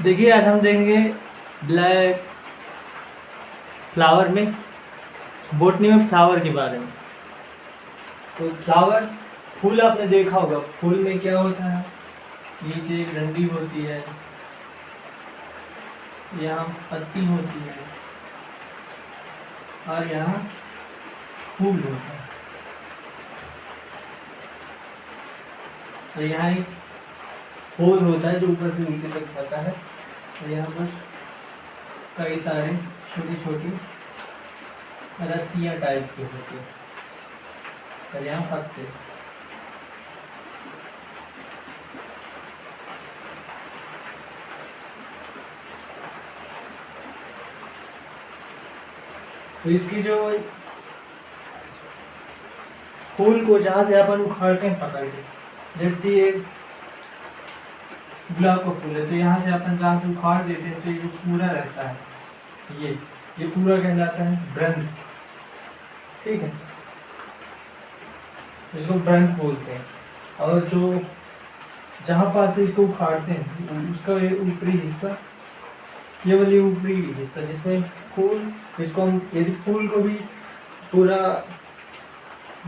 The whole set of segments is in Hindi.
देखिए आज हम देखेंगे ब्लैक फ्लावर में, बोटनी में फ्लावर के बारे में। तो फ्लावर, फूल आपने देखा होगा, फूल में क्या होता है, नीचे एक डंडी होती है, यहाँ पत्ती होती है और यहाँ फूल होता है। तो यहाँ एक होल होता है जो ऊपर से नीचे तक जाता है और यहाँ पर कई सारे छोटी छोटी रस्सियाँ टाइप की होती है और यहाँ पत्ते। तो इसकी जो फूल को जहाँ से अपन उखाड़ते हैं पकड़ के, जैसे ये गुलाब का फूल है तो यहाँ से अपन जहाँ से उखाड़ देते हैं तो ये जो पूरा रहता है, ये पूरा कहलाता है ब्रंथ। ठीक है, इसको ब्रंथ बोलते हैं। और जो जहाँ पास से इसको उखाड़ते हैं उसका ये ऊपरी हिस्सा, ये वाली ऊपरी हिस्सा जिसमें फूल, इसको हम यदि फूल को भी पूरा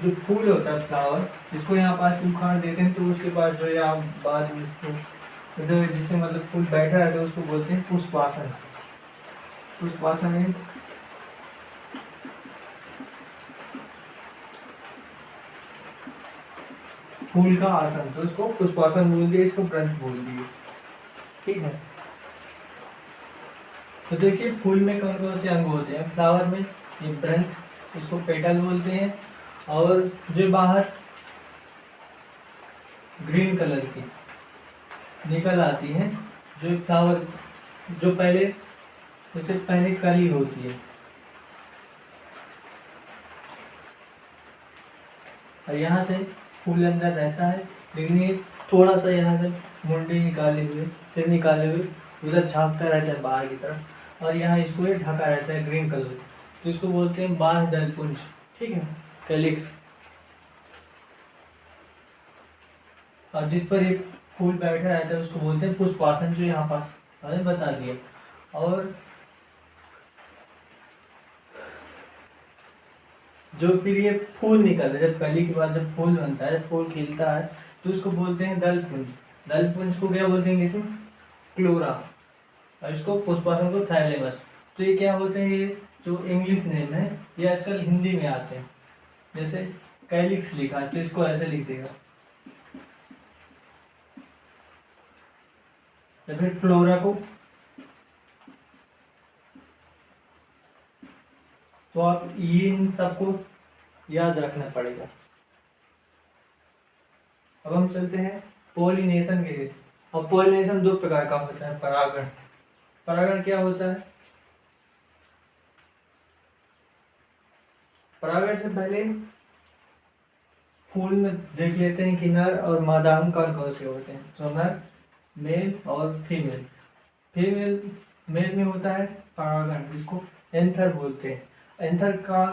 जो फूल होता है फ्लावर, इसको यहाँ पास से उखाड़ देते हैं तो उसके बाद जो यहाँ बाद में उसको इधर जिससे मतलब फूल बैठा रहता है उसको बोलते हैं पुष्पासन। पुष्पासन मीन्स फूल का आसन, तो इसको पुष्पासन बोल दिए, इसको ब्रंथ बोल दिए। ठीक है, तो देखिए फूल में कौन कौन से अंग होते हैं। फ्लावर में ये ब्रंथ, इसको पेटल बोलते हैं। और जो बाहर ग्रीन कलर की निकल आती है, जो फ्लावर जो पहले, जैसे पहले कली होती है और यहाँ से फूल अंदर रहता है, लेकिन ये थोड़ा सा यहाँ से मुंडी निकाले हुए, सिर निकाले हुए उधर झाँकता रहता है बाहर की तरफ और यहाँ इसको ये ढका रहता है ग्रीन कलर, तो इसको बोलते हैं बाह्य दलपुंज। ठीक है, कैलिक्स। और जिस पर एक फूल बैठा रहता है उसको बोलते हैं पुष्पासन, जो यहाँ पास मैंने बता दिया। और जो फिर ये फूल निकलता है, जब कली के बाद जब फूल बनता है, फूल खिलता है, तो उसको बोलते हैं दलपुंज। दलपुंज को क्या बोलते हैं, इसमें क्लोरा, और इसको पुष्पासन को थैलेमस। तो ये क्या होते हैं, ये जो इंग्लिश नेम है ये आजकल हिंदी में आते हैं। जैसे कैलिक्स लिखा है तो इसको ऐसे लिख देगा, या फिर फ्लोरा को, तो आप इन सबको याद रखना पड़ेगा। अब हम चलते हैं पोलिनेशन के लिए। अब पोलिनेशन दो प्रकार का होता है, परागण। परागण क्या होता है, परागण से पहले फूल में देख लेते हैं कि नर और मादा अंग कौन कौन से होते हैं। तो नर, मेल और फीमेल। फीमेल मेल में होता है परागण, जिसको एंथर बोलते हैं। एंथर का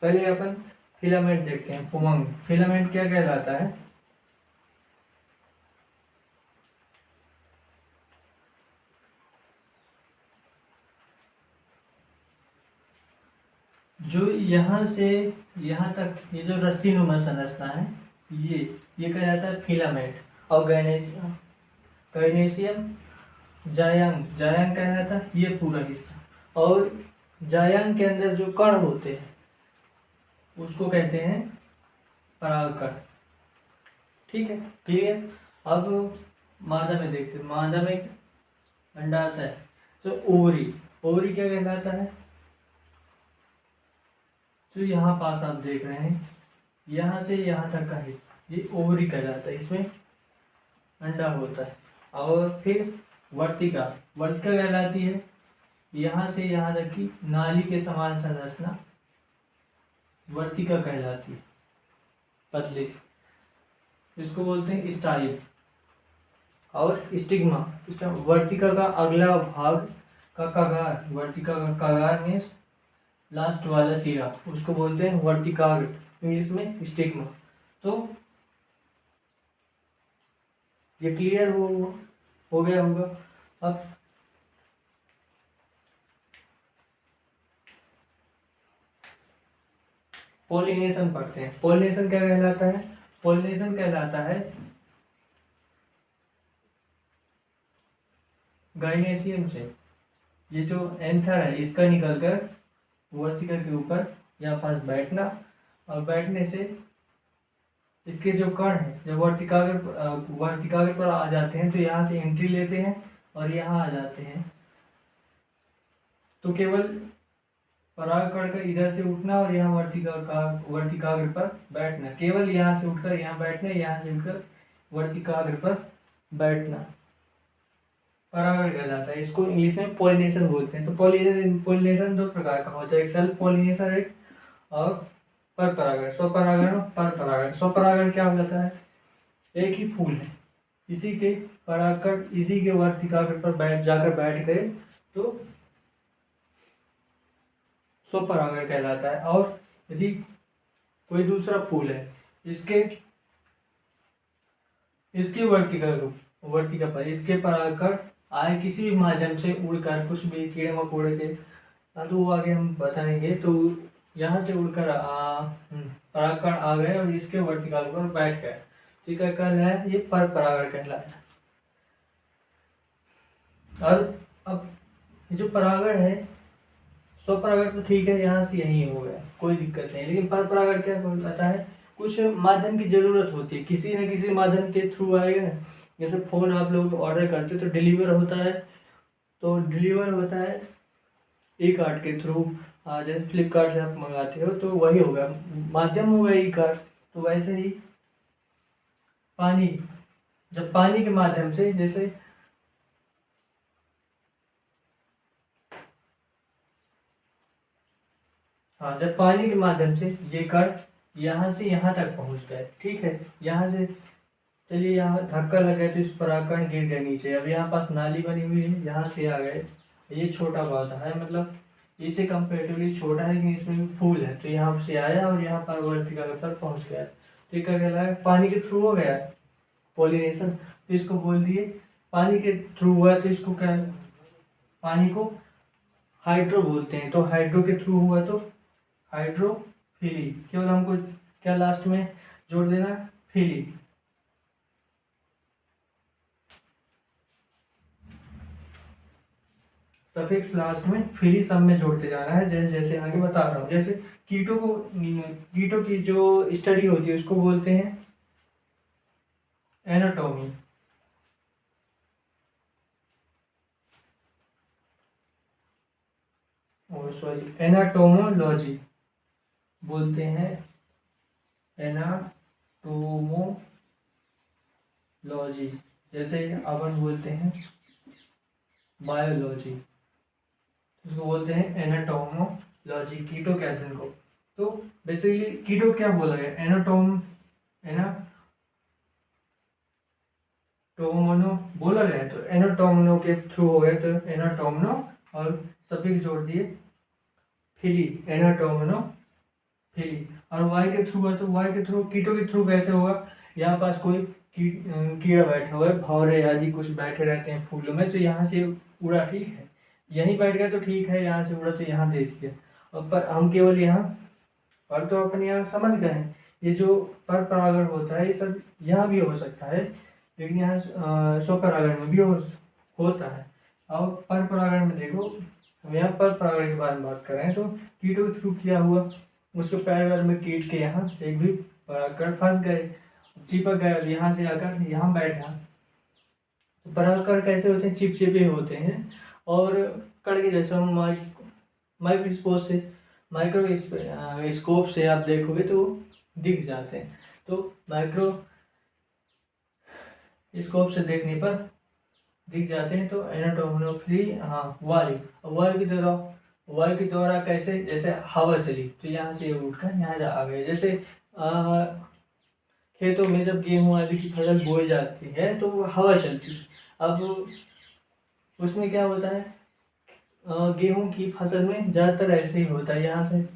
पहले अपन फिलामेंट देखते हैं, पुमंग। फिलामेंट क्या कहलाता है, जो यहाँ से यहाँ तक ये जो रस्सी नुमा संरचना है, ये कहलाता है फिलामेंट। और गैनेशियम, जायांग, जायांग कहलाता है ये पूरा हिस्सा। और जायांग के अंदर जो कण होते हैं उसको कहते हैं परागकण। ठीक है, क्लियर। अब मादा में देखते हैं, मादा में अंडाशय, तो ओवरी। ओवरी क्या कहलाता है, जो यहाँ पास आप देख रहे हैं, यहाँ से यहाँ तक का हिस्सा ये ओवरी कहलाता है, इसमें अंडा होता है। और फिर वर्तिका, वर्तिका कहलाती है यहाँ से यहाँ तक की नाली के समान संरचना वर्तिका कहलाती है, पतली सी, इसको बोलते हैं स्टाइल। और स्टिग्मा, वर्तिका का अगला भाग का कगार, वर्तिका का कगार में लास्ट वाला सिरा, उसको बोलते हैं वर्तिकाग्र, इंग्लिश में स्टिग्मा। तो ये क्लियर हो हो गया होगा। अब पोलिनेशन पढ़ते हैं। पोलिनेशन क्या कहलाता है? पोलिनेशन कहलाता है गाइनेशियम से ये जो एंथर है इसका निकलकर वर्तिका के ऊपर यहाँ पास बैठना, और बैठने से इसके जो कण है जब वर्तिकाग्र पर आ जाते हैं तो यहाँ से एंट्री लेते हैं और यहाँ आ जाते हैं। तो केवल परागकण का इधर से उठना और यहाँ वर्तिकाग्र पर बैठना, केवल यहाँ से उठकर यहाँ बैठना, यहाँ से उठकर वर्तिकाग्र पर बैठना परागण कहलाता है। इसको इंग्लिश में पोलिनेशन बोलते हैं। तो पोलिनेशन दो प्रकार का होता है, एक सेल्फ पोलिनेशन एक और पर परागण, स्वपरागण और पर परागण। स्वपरागण क्या हो जाता है? एक ही फूल है, इसी के परागकण इसी के वर्तिकाग्र पर बैठ गए तो स्वपरागण कहलाता है। और यदि कोई दूसरा फूल है इसके वर्तिका पर इसके परागकण आए किसी भी माध्यम से उड़कर, कुछ भी कीड़े मकोड़े के, तो वो आगे हम बताएंगे। तो यहाँ से उड़कर परागकण आ गए और इसके वर्तिकाग्र पर बैठ गए, ठीक है, कल है ये पर परागण कहलाता है। और अब जो परागण है, स्वपरागण तो ठीक है, यहाँ से यही हो गया, कोई दिक्कत नहीं। लेकिन पर परागण क्या कहता है? कुछ माध्यम की जरूरत होती है, किसी न किसी माध्यम के थ्रू आएगा। जैसे फोन आप लोग ऑर्डर करते हो तो डिलीवर होता है, तो डिलीवर होता है ई कार्ड के थ्रू। जैसे फ्लिपकार्ट से आप मंगाते हो तो वही होगा, माध्यम होगा ई कार्ड। तो वैसे ही पानी, जब पानी के माध्यम से, जैसे जब पानी के माध्यम से ये कण यहाँ से यहाँ तक पहुँच गए, ठीक है, यहाँ से चलिए यहाँ धक्का लगा तो इस परागकण गिर गए नीचे। अब यहाँ पास नाली बनी हुई है, यहाँ से आ गए, ये छोटा पौधा है, मतलब इससे कंपेरेटिवली छोटा है, लेकिन इसमें फूल है, तो यहाँ से आया और यहाँ पर वर्तिकाग्र पर पहुँच गया। तो ये क्या कहलाया? पानी के थ्रू हो गया पोलिनेशन। तो इसको बोल दिए पानी के थ्रू हुआ, तो इसको क्या, पानी को हाइड्रो बोलते हैं। तो हाइड्रो के थ्रू हुआ तो हाइड्रोफिली, केवल हमको क्या लास्ट में जोड़ देना? फिली। सफिक्स लास्ट में फिली सब में जोड़ते जाना है, जैसे जैसे आगे बता रहा हूँ। जैसे कीटों की जो स्टडी होती है उसको बोलते हैं एनाटॉमी। सॉरी, एनाटोमोलॉजी बोलते हैं, एनाटोमोलॉजी। जैसे अपन बोलते हैं बायोलॉजी, उसको बोलते हैं एनाटोमोलॉजी, कीटो के अध्ययन को। तो बेसिकली कीटो क्या बोला गया? एनाटोमोनो बोला गया, तो एनाटोमनो के थ्रू हो गया, तो एनाटोमनो और सफिक्स जोड़ दिए फिली, एनाटोमनो फिली। और वाई के थ्रू है, तो वाई के थ्रू, कीटों के थ्रू कैसे होगा? यहाँ पास कोई कीड़ा बैठा हुआ है, भौरे आदि कुछ बैठे रहते हैं फूलों में, तो यहाँ से उड़ा, ठीक है, यहीं बैठ गया तो ठीक है, यहाँ से उड़ा तो यहाँ दे दिया। और पर हम केवल यहाँ पर, तो अपन यहाँ समझ गए हैं, ये जो पर परागण होता है ये सब यहाँ भी हो सकता है, लेकिन यहाँ स्वपरागण में भी होता है। और पर परागण में देखो, हम यहाँ पर परागण के बारे में बात कर रहे हैं, तो कीटों के थ्रू किया हुआ, उसके पैर वैर में कीट के यहाँ एक भी परागकण फंस गए, चिपक गए, यहाँ से आकर यहाँ बैठा। तो परागकण कैसे होते हैं? चिपचिपे होते हैं और कण के जैसे हम माइक्रोस्कोप से आप देखोगे तो दिख जाते हैं। तो माइक्रोस्कोप से देखने पर दिख जाते हैं। तो एनाटोमोलॉजी, वायु के द्वारा कैसे? जैसे हवा चली तो यहाँ से उठकर यहाँ आ गए। जैसे खेतों में जब गेहूं आदि की फसल बोई जाती है तो हवा चलती है। अब उसमें क्या होता है? गेहूं की फसल में ज़्यादातर ऐसे ही होता है, यहाँ से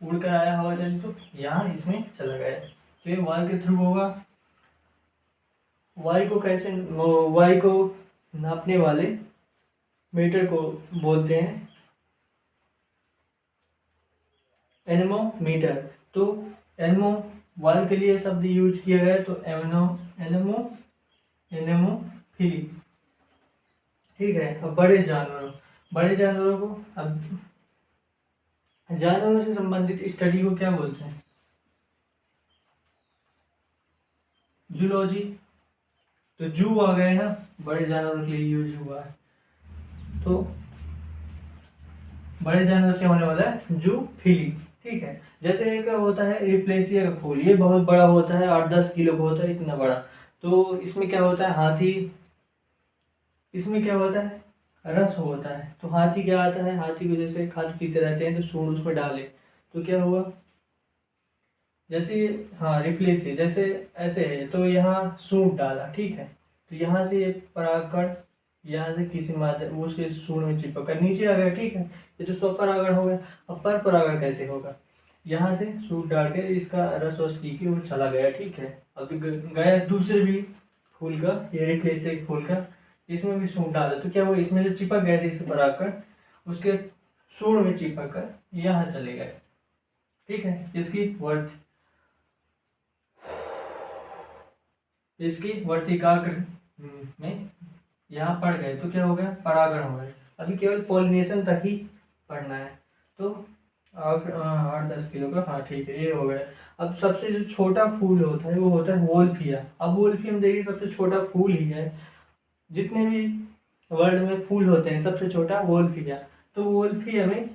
उड़कर आया, हवा चली तो यहाँ इसमें चला गया, तो ये वायु के थ्रू होगा। वायु को नापने वाले मीटर को बोलते हैं एनेमोमीटर। तो एनेमो वाल के लिए शब्द यूज किया गया है, तो एनेमो एनेमोफिली। ठीक है। अब बड़े जानवरों को, अब जानवरों से संबंधित स्टडी को क्या बोलते हैं? जूलॉजी। तो जू आ गए ना, बड़े जानवरों के लिए यूज हुआ है। तो बड़े जानवर से होने वाला है जूफिली। ठीक है। जैसे एक होता है रिप्लेसिया का फूल, ये बहुत बड़ा होता है, 8-10 किलो का होता है, इतना बड़ा। तो इसमें क्या होता है, हाथी, इसमें क्या होता है, रस होता है। तो हाथी क्या आता है, हाथी को जैसे खाते पीते रहते हैं तो सूंड उसमें डाले, तो क्या हुआ, जैसे, हाँ रिप्लेसिया जैसे ऐसे है, तो यहाँ सूंड डाला, ठीक है, तो यहाँ से ये परागकण यहाँ से किसी माध्यम वो उसके सूंड में चिपक कर नीचे आ गया। ठीक है। ये तो स्वपरागण हो गया। अब पर परागण कैसे होगा, यहाँ से सूट डाल के इसका रस वस पी के वो चला गया। ठीक है। अब गया दूसरे भी फूल का, ये रिप्लेसिया के फूल का, इसमें भी सूट डाला, तो क्या हुआ, इसमें जो चिपक गए थे इससे परागकण उसके सूंड में चिपक कर यहाँ चले गए। ठीक है। इसकी वर्तिकाग्र में यहाँ पढ़ गए, तो क्या हो गया, परागण हो गए। अभी केवल पॉलिनेशन तक ही पढ़ना है। तो 8-10 किलो का, हाँ ठीक है, ये हो गया। अब सबसे जो छोटा फूल होता है वो होता है वोल्फिया। अब वोल्फियम देखिए सबसे छोटा फूल ही है, जितने भी वर्ल्ड में फूल होते हैं सबसे छोटा वोल्फिया। तो वोल्फिया में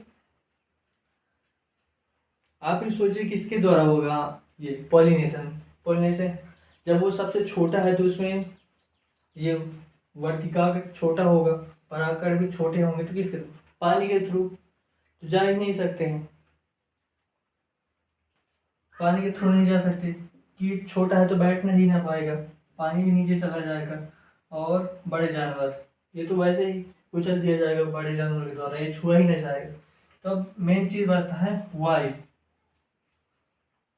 आप ही सोचिए किसके द्वारा होगा ये पॉलिनेशन। पॉलिनेशन जब वो सबसे छोटा है तो उसमें ये वर्तिका छोटा होगा, परागकण भी छोटे होंगे, तो किसके, पानी के थ्रू, तो जा ही नहीं सकते हैं, पानी के थ्रू नहीं जा सकते। कीट छोटा है तो बैठ नहीं ना पाएगा, पानी भी नीचे चला जाएगा। और बड़े जानवर, ये तो वैसे ही कुचल दिया जाएगा बड़े जानवर के द्वारा, ये छुआ ही नहीं जाएगा। तो अब मेन चीज आता है वायु।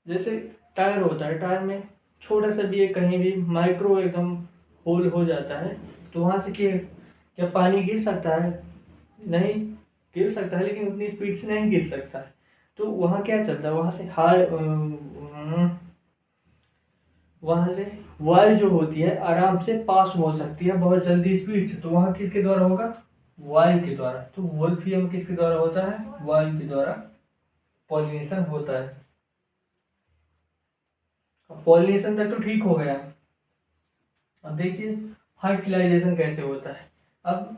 जैसे टायर होता है, टायर में छोटा सा भी एक कहीं भी माइक्रो एकदम होल हो जाता है, तो वहां से क्या पानी गिर सकता है? नहीं गिर सकता है, लेकिन उतनी स्पीड से नहीं गिर सकता है। तो वहाँ क्या चलता है, वहाँ से वायु जो होती है आराम से पास हो सकती है बहुत जल्दी स्पीड से, तो वहाँ किसके द्वारा होगा, वायु के द्वारा। तो वोल्फियम किसके द्वारा होता है, वायु के द्वारा पॉलिनेशन होता है। पॉलिनेशन तक तो ठीक हो गया। अब देखिए फर्टिलाइजेशन कैसे होता है। अब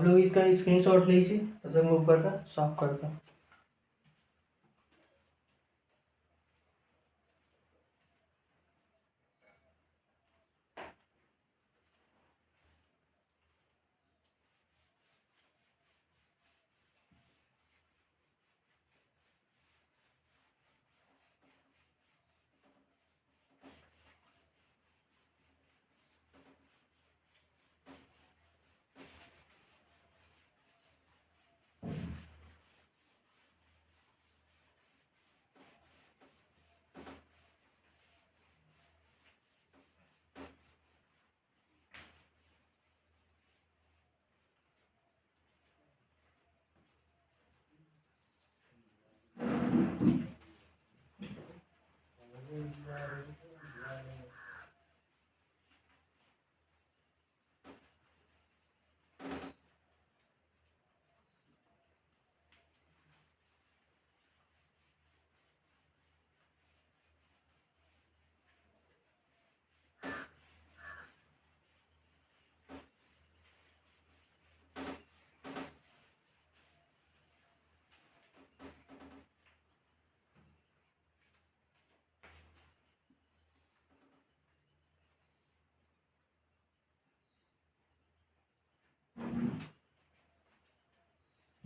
लोग इसका स्क्रीनशॉट लीजिए, तब तक मैं ऊपर का साफ करता हूँ।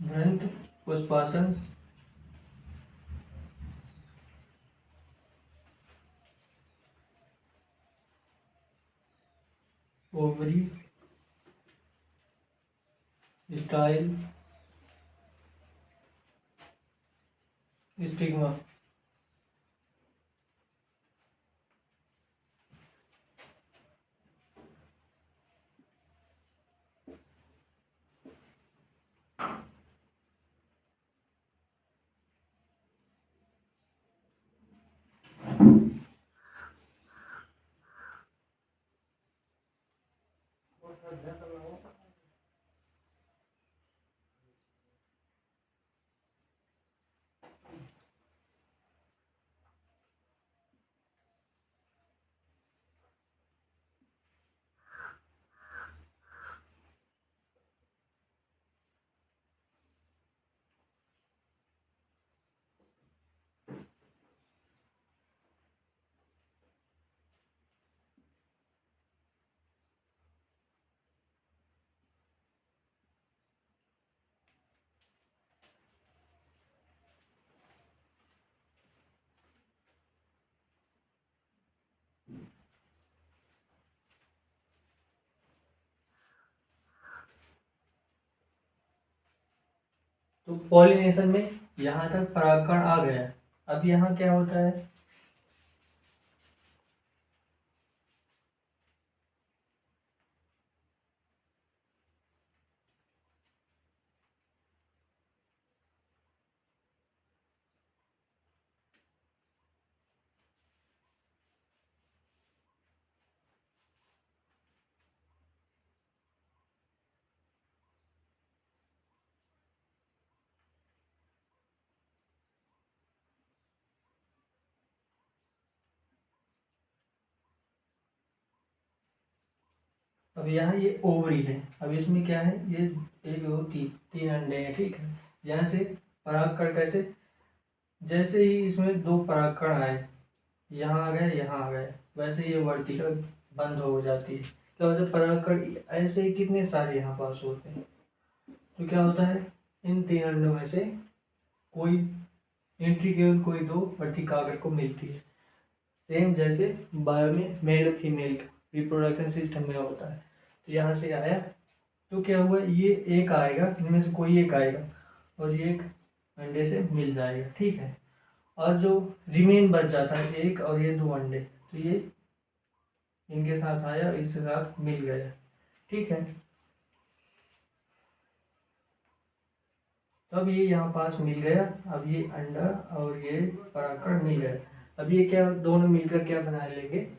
ग्रंथ, पुष्पासन, ओवरी, स्टाइल, स्टिग्मा। तो पॉलिनेशन में यहाँ तक परागकण आ गया। अब यहाँ क्या होता है, अब यहाँ ये ओवरी है। अब इसमें क्या है, ये एक दो तीन तीन अंडे हैं, ठीक है। यहाँ से परागकण कैसे, जैसे ही इसमें दो परागकण आए, यहाँ आ गए यहाँ आ गए, वैसे ये वर्टिकल बंद हो जाती है। क्या होता है, परागकण ऐसे ही कितने सारे यहाँ पास होते हैं। तो क्या होता है, इन तीन अंडों में से कोई एंट्री केवल कोई दो वर्टिकाग्र को मिलती है। सेम जैसे बायो में मेल फीमेल का रिप्रोडक्शन सिस्टम में होता है। तो यहाँ से आया, तो क्या हुआ, ये एक आएगा, इनमें से कोई एक आएगा और ये एक अंडे से मिल जाएगा, ठीक है। और जो रिमेन बच जाता है एक और ये दो अंडे, तो ये इनके साथ आया, इसके साथ मिल गया, ठीक है। तो अब ये यहाँ पास मिल गया। अब ये अंडा और ये परागकण मिल गया। अब ये क्या, दोनों मिलकर क्या बना लेंगे,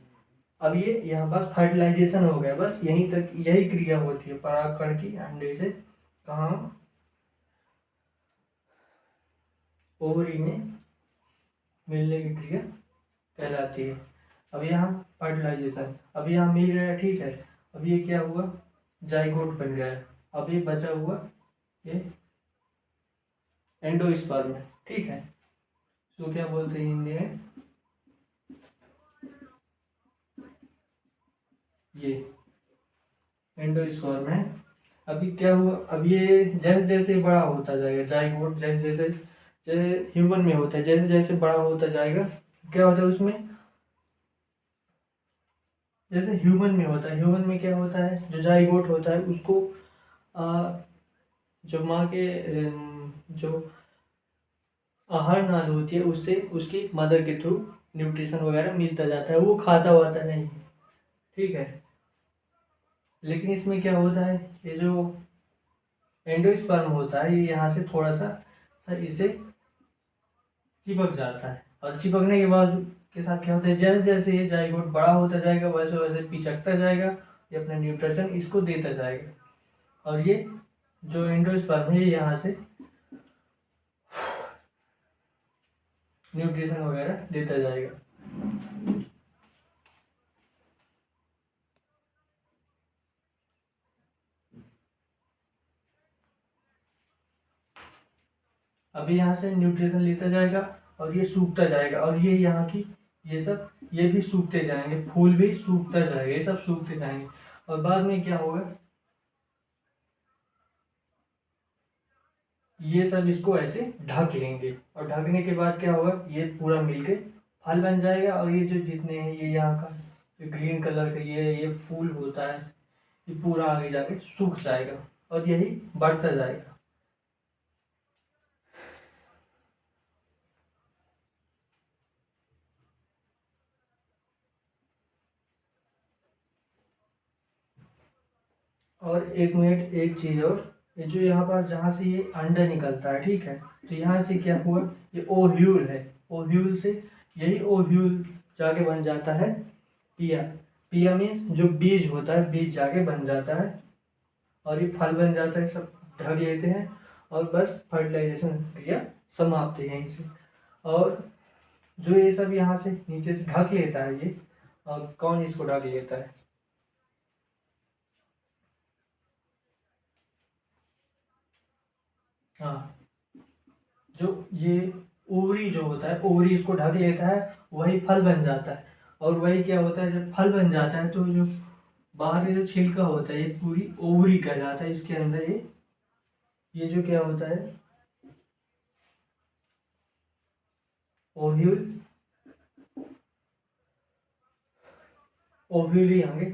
अब ये यहाँ पास फर्टिलाइजेशन हो गया। बस यहीं तक यही क्रिया होती है परागकण की अंडे से कहाँ, ओवरी में मिलने की क्रिया कहलाती है। अब यहाँ फर्टिलाइजेशन, अब यहाँ मिल गया, ठीक है। अब ये क्या हुआ, जाइगोट बन गया। अब ये बचा हुआ ये एंडोस्पर्म है, ठीक है। तो क्या बोलते हैं हिंदी में, ये एंडोस्पर्म है। अभी क्या हुआ, अब ये जैसे जैसे बड़ा होता जाएगा, जाइगोट जैसे जैसे जैसे ह्यूमन में होता है, जैसे जैसे बड़ा होता जाएगा, क्या होता है उसमें, जैसे ह्यूमन में होता है, ह्यूमन में क्या होता है, जो जाइगोट होता है उसको जो माँ के जो आहार नाल होती है उससे उसकी मदर के थ्रू न्यूट्रिशन वगैरह मिलता जाता है, वो खाता वाता नहीं, ठीक है। लेकिन इसमें क्या होता है, ये जो एंडोस्पर्म होता है ये यहाँ से थोड़ा सा इसे चिपक जाता है, और चिपकने के बाद के साथ क्या होता है, जैसे जैसे ये जाइगोट बड़ा होता जाएगा वैसे वैसे पिचकता जाएगा, ये अपना न्यूट्रिशन इसको देता जाएगा, और ये जो एंडोस्पर्म है यहाँ से न्यूट्रिशन वगैरह देता जाएगा। अभी यहाँ से न्यूट्रिशन लेता जाएगा और ये सूखता जाएगा, और ये यहाँ की ये सब ये भी सूखते जाएंगे, फूल भी सूखता जाएगा, ये सब सूखते जाएंगे। और बाद में क्या होगा, ये सब इसको ऐसे ढक लेंगे, और ढकने के बाद क्या होगा, ये पूरा मिलके फल बन जाएगा। और ये जो जितने हैं ये यहाँ का जो ग्रीन कलर का ये फूल होता है, ये पूरा आगे जाके सूख जाएगा और यही बढ़ता जाएगा। और एक मिनट, एक चीज़ और, ये जो यहाँ पर जहाँ से ये अंडा निकलता है, ठीक है, तो यहाँ से क्या हुआ, ये ओव्यूल है, ओव्यूल से यही ओव्यूल जाके बन जाता है पिया। पिया मीन्स जो बीज होता है, बीज जाके बन जाता है और ये फल बन जाता है, सब ढक लेते हैं और बस फर्टिलाइजेशन क्रिया समाप्त है यहीं से। और जो ये सब यहाँ से नीचे से ढक लेता है ये, और कौन इसको ढक लेता है, हाँ, जो ये ओवरी जो होता है, ओवरी इसको ढक लेता है, वही फल बन जाता है। और वही क्या होता है, जब फल बन जाता है तो जो बाहर का जो छिलका होता है ये पूरी ओवरी कहलाता है, इसके अंदर ये जो क्या होता है, ओव्यूल, ओव्यूल ही आगे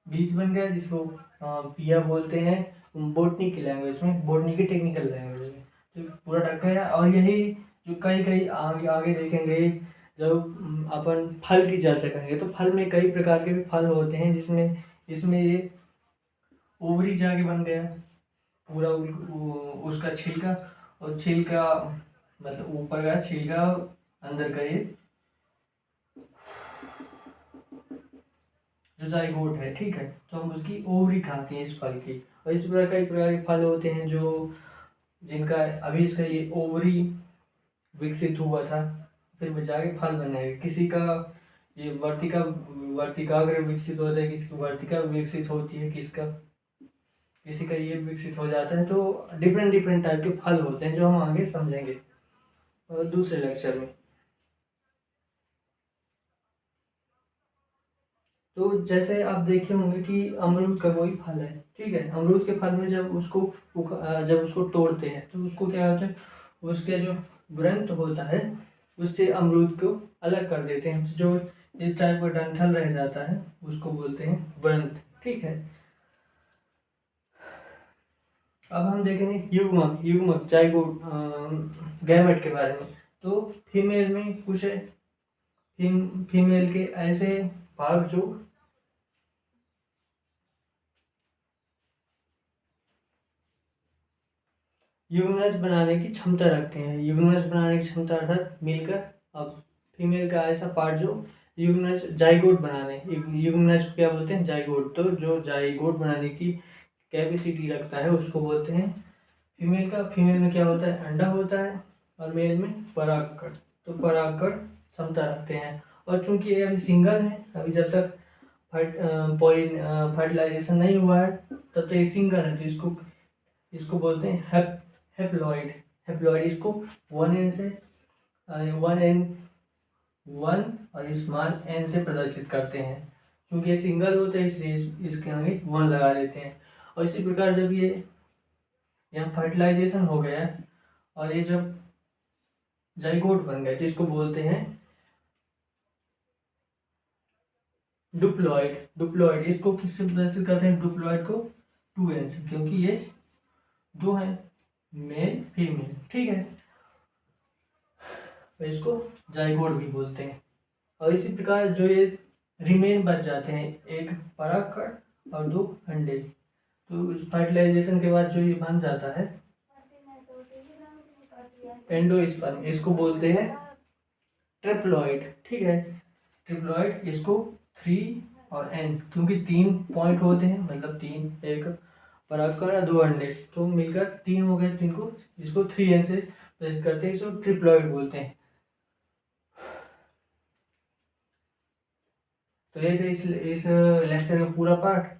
बीज बन गया, जिसको पिया बोलते हैं बोटनी की लैंग्वेज में, बोटनी की टेक्निकल लैंग्वेज में, तो पूरा ढका है। और यही जो कई कई आगे आगे देखेंगे, जब अपन फल की चर्चा करेंगे तो फल में कई प्रकार के भी फल होते हैं, जिसमें इसमें ये ओवरी जाके बन गया पूरा उसका छिलका, और छिलका मतलब ऊपर का छिलका, अंदर का ये जो जाइगोट है, ठीक है, तो हम उसकी ओवरी खाते हैं इस फल की। और इस प्रकार कई प्रकार के फल होते हैं जो जिनका अभी इसका ये ओवरी विकसित हुआ था, फिर वो जाके फल बनाएगा। किसी का ये वर्तिकाग्र विकसित होता है, किसी की वर्तिका विकसित होती है, किसी का ये विकसित हो जाता है। तो डिफरेंट डिफरेंट टाइप के फल होते हैं जो हम आगे समझेंगे और दूसरे लेक्चर में। तो जैसे आप देखे होंगे कि अमरूद का कोई फल है, ठीक है, अमरूद के फल में जब उसको तोड़ते हैं तो उसको क्या होता है, उसके जो ग्रंथ होता है उससे अमरूद को अलग कर देते हैं, तो जो इस टाइप का डंठल रह जाता है उसको बोलते हैं ग्रंथ, ठीक है। अब हम देखेंगे युग्मक, युग्मक जाइगोट गैमेट के बारे में। तो फीमेल में कुछ है, फीमेल के ऐसे भाग जो युग्मनज बनाने की क्षमता रखते हैं। युग्मनज बनाने की क्षमता अर्थात मिलकर, अब फीमेल का ऐसा पार्ट जो युग्मनज जाइगोट बनाने, युग्मनज को क्या बोलते हैं, जाइगोट। तो जो जाइगोट बनाने की कैपेसिटी रखता है उसको बोलते हैं फीमेल का। फीमेल में क्या होता है, अंडा होता है, और मेल में परागकण। तो परागकण क्षमता रखते हैं। और चूंकि ये अभी सिंगल है, अभी जब तक फर्टिलाइजेशन नहीं हुआ है तब तक ये सिंगल है, तो इसको बोलते हैं हेप्लॉइड। हेप्लॉइड इसको 1n से 1 और स्मॉल n से प्रदर्शित करते हैं। क्योंकि ये सिंगल होता है इसलिए इसके आगे 1 लगा देते हैं। और इसी प्रकार जब ये यहाँ फर्टिलाइजेशन हो गया और ये जब जाइगोट बन गए तो इसको बोलते हैं डुप्लॉइड। डुप्लॉइड इसको किससे प्रदर्शित करते हैं, डुप्लॉइड को 2n से, क्योंकि ये दो हैं, मेल फीमेल, ठीक है, तो इसको जाइगोट भी बोलते हैं। और इसी प्रकार जो ये रिमेन बच जाते हैं, एक परागकण और 2 अंडे, तो फर्टिलाइजेशन के बाद जो ये बन जाता है एंडोस्पर्म, इसको बोलते हैं ट्रिप्लॉइड, ठीक है। ट्रिप्लॉइड इसको 3 और n, क्योंकि 3 पॉइंट होते हैं, मतलब 3, एक परागकण और 2 अंडे, तो मिलकर 3 हो गए, 3 को इसको 3n से प्रेस करते हैं, इसको ट्रिप्लॉइड बोलते हैं। तो ये थे इस लेक्चर का पूरा पार्ट।